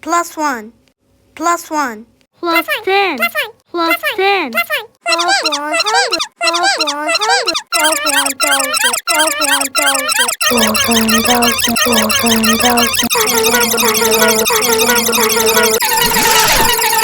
plus 1, plus 1, plus 10, plus 10, plus 100, plus 100, plus 1,000, plus 1,000, plus 1,000, plus 1,000.